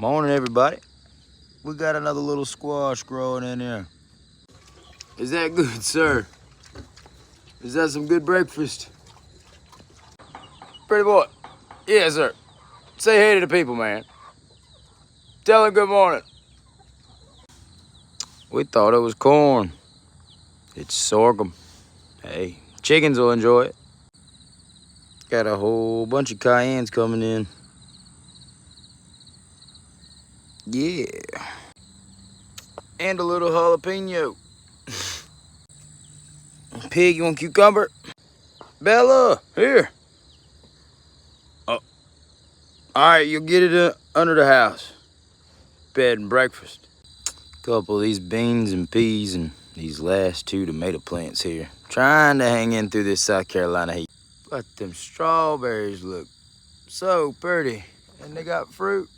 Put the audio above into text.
Morning, everybody. We got another little squash growing in here. Is that good, sir? Is that some good breakfast? Pretty boy. Yeah, sir. Say hey to the people, man. Tell them good morning. We thought it was corn. It's sorghum. Hey, chickens will enjoy it. Got a whole bunch of cayennes coming in. Yeah. And a little jalapeno. Pig, you want cucumber? Bella, here. Oh. All right, you'll get it under the house. Bed and breakfast. Couple of these beans and peas and these last 2 tomato plants here. Trying to hang in through this South Carolina heat. But them strawberries look so pretty. And they got fruit.